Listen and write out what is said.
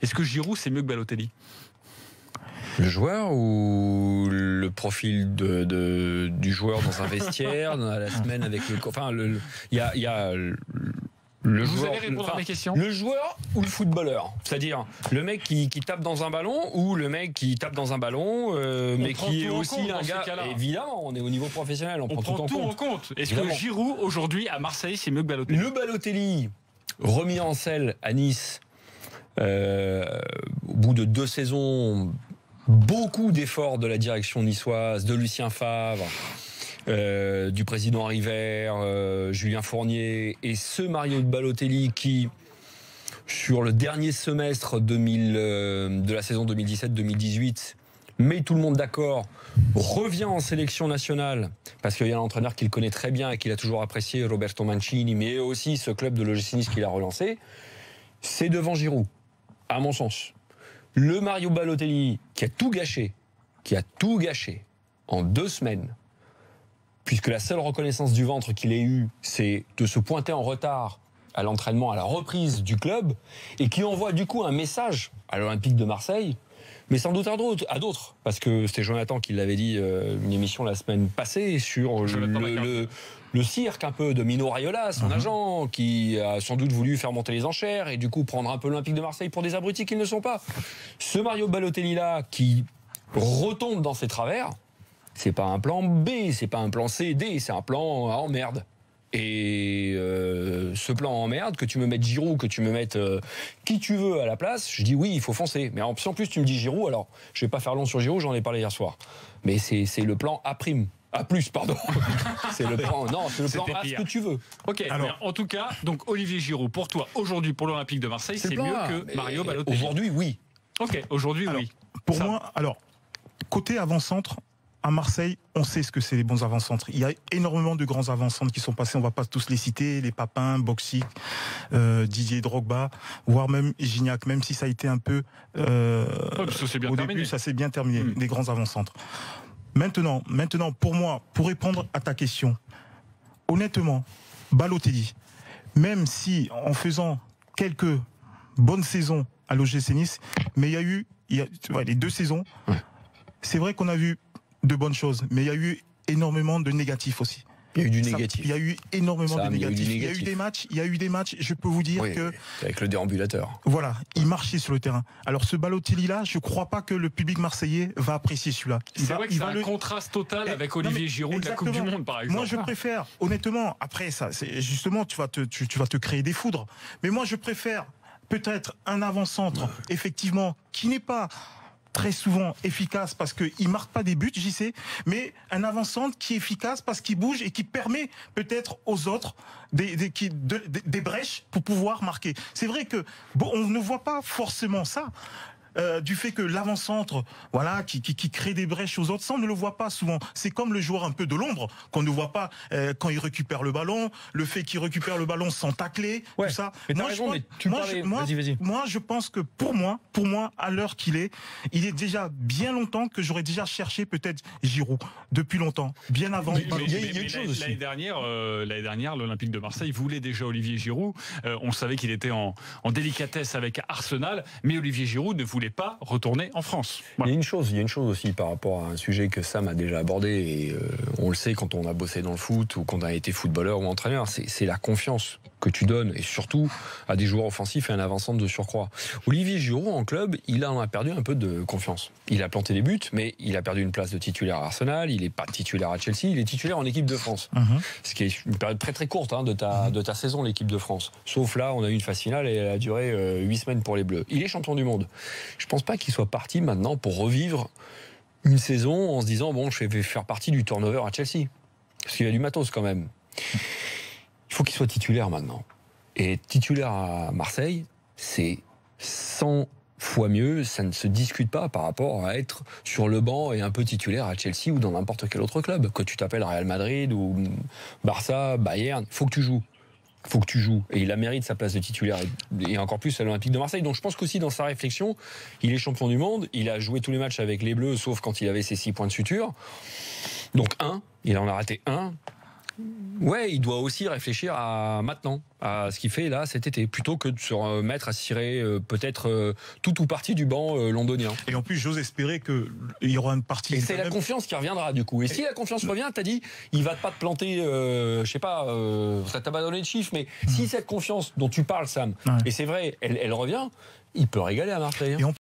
Est-ce que Giroud, c'est mieux que Balotelli? Le joueur ou le profil du joueur dans un vestiaire, dans la semaine avec le... Enfin, il y a le Vous joueur, allez répondre à mes questions. le joueur ou le footballeur, c'est-à-dire le mec qui tape dans un ballon ou le mec qui tape dans un ballon, mais qui est aussi un gars. Évidemment, on est au niveau professionnel, on prend tout en compte. Est-ce que Giroud aujourd'hui à Marseille c'est mieux que Balotelli? Le Balotelli remis en selle à Nice au bout de 2 saisons, beaucoup d'efforts de la direction niçoise, de Lucien Favre. Du président River, Julien Fournier, et ce Mario Balotelli qui, sur le dernier semestre de la saison 2017-2018, met tout le monde d'accord, revient en sélection nationale, parce qu'il y a un entraîneur qu'il connaît très bien et qu'il a toujours apprécié, Roberto Mancini, mais aussi ce club de l'OGC Nice qu'il a relancé, c'est devant Giroud, à mon sens. Le Mario Balotelli qui a tout gâché en 2 semaines, puisque la seule reconnaissance du ventre qu'il ait eue, c'est de se pointer en retard à l'entraînement, à la reprise du club, et qui envoie du coup un message à l'Olympique de Marseille, mais sans doute à d'autres, parce que c'était Jonathan qui l'avait dit, une émission la semaine passée, sur le cirque un peu de Mino Raiola, son agent, qui a sans doute voulu faire monter les enchères, et du coup prendre un peu l'Olympique de Marseille pour des abrutis qu'ils ne sont pas. Ce Mario Balotelli-là, qui retombe dans ses travers, c'est pas un plan B, c'est pas un plan C, D, c'est un plan en merde. Et ce plan en merde, que tu me mettes Giroud, que tu me mettes qui tu veux à la place, je dis oui, il faut foncer. Mais si en plus tu me dis Giroud, alors je vais pas faire long sur Giroud, j'en ai parlé hier soir. Mais c'est le plan A'. A+, pardon. C'est le plan, non, c'est le plan A, ce que tu veux. Ok, alors, en tout cas, donc Olivier Giroud, pour toi, aujourd'hui, pour l'Olympique de Marseille, c'est mieux que Mario Balotelli. Aujourd'hui, oui. Ok, aujourd'hui, oui. Pour moi, alors, côté avant-centre, à Marseille, on sait ce que c'est les bons avant-centres. Il y a énormément de grands avant-centres qui sont passés, on ne va pas tous les citer, les Papins, Boxic, Didier Drogba, voire même Gignac, même si ça a été un peu... au début, ça s'est bien terminé, les grands avant-centres. Maintenant, pour moi, pour répondre à ta question, honnêtement, Balotelli, même si en faisant quelques bonnes saisons à l'OGC Nice, mais il y a les 2 saisons, c'est vrai qu'on a vu de bonnes choses, mais il y a eu énormément de négatifs aussi. Il y a eu du négatif. Il y a eu énormément de négatifs. Il y a eu des matchs, je peux vous dire que... Avec le déambulateur. Voilà, il marchait sur le terrain. Alors ce Balotelli-là, je ne crois pas que le public marseillais va apprécier celui-là. C'est vrai que c'est un contraste total avec Olivier Giroud de la Coupe du Monde, par exemple. Moi, je préfère, honnêtement, après ça, justement, tu vas te créer des foudres. Mais moi, je préfère peut-être un avant-centre, effectivement, qui n'est pas très souvent efficace parce qu'il marque pas des buts, j'y sais, mais un avant-centre qui est efficace parce qu'il bouge et qui permet peut-être aux autres des brèches pour pouvoir marquer. C'est vrai que on ne voit pas forcément ça. Du fait que l'avant-centre, voilà, qui crée des brèches aux autres, ça on ne le voit pas souvent. C'est comme le joueur un peu de l'ombre qu'on ne voit pas quand il récupère le ballon, le fait qu'il récupère le ballon sans tacler, tout ça. Moi, je pense que pour moi, à l'heure qu'il est, il est déjà bien longtemps que j'aurais déjà cherché peut-être Giroud depuis longtemps, bien avant. L'année dernière, l'Olympique de Marseille voulait déjà Olivier Giroud. On savait qu'il était en délicatesse avec Arsenal, mais Olivier Giroud ne voulait pas retourner en France. Voilà. Il y a une chose aussi par rapport à un sujet que Sam a déjà abordé, et on le sait quand on a bossé dans le foot ou quand on a été footballeur ou entraîneur, c'est la confiance que tu donnes, et surtout à des joueurs offensifs et un avant-centre de surcroît. Olivier Giroud en club, il en a perdu un peu de confiance. Il a planté des buts, mais il a perdu une place de titulaire à Arsenal, il n'est pas titulaire à Chelsea, il est titulaire en équipe de France. Ce qui est une période très très courte de ta saison, l'équipe de France. Sauf là, on a eu une phase finale et elle a duré 8 semaines pour les Bleus. Il est champion du monde. Je pense pas qu'il soit parti maintenant pour revivre une saison en se disant bon, je vais faire partie du turnover à Chelsea. Parce qu'il y a du matos quand même. Il faut qu'il soit titulaire maintenant. Et titulaire à Marseille, c'est 100 fois mieux, ça ne se discute pas par rapport à être sur le banc et un peu titulaire à Chelsea ou dans n'importe quel autre club. Que tu t'appelles Real Madrid ou Barça, Bayern, faut que tu joues. Faut que tu joues. Et il a mérite sa place de titulaire, et encore plus à l'Olympique de Marseille. Donc je pense qu'aussi dans sa réflexion, il est champion du monde, il a joué tous les matchs avec les Bleus, sauf quand il avait ses 6 points de suture. Donc il en a raté un. Ouais, il doit aussi réfléchir à maintenant, à ce qu'il fait là cet été, plutôt que de se remettre à cirer peut-être tout ou partie du banc londonien. Et en plus, j'ose espérer qu'il y aura une partie. Et c'est la confiance qui reviendra du coup. Et si la confiance revient, t'as dit, il va pas te planter, je sais pas, ça t'a pas donné de chiffres, mais si cette confiance dont tu parles, Sam, et c'est vrai, elle revient, il peut régaler à Marseille.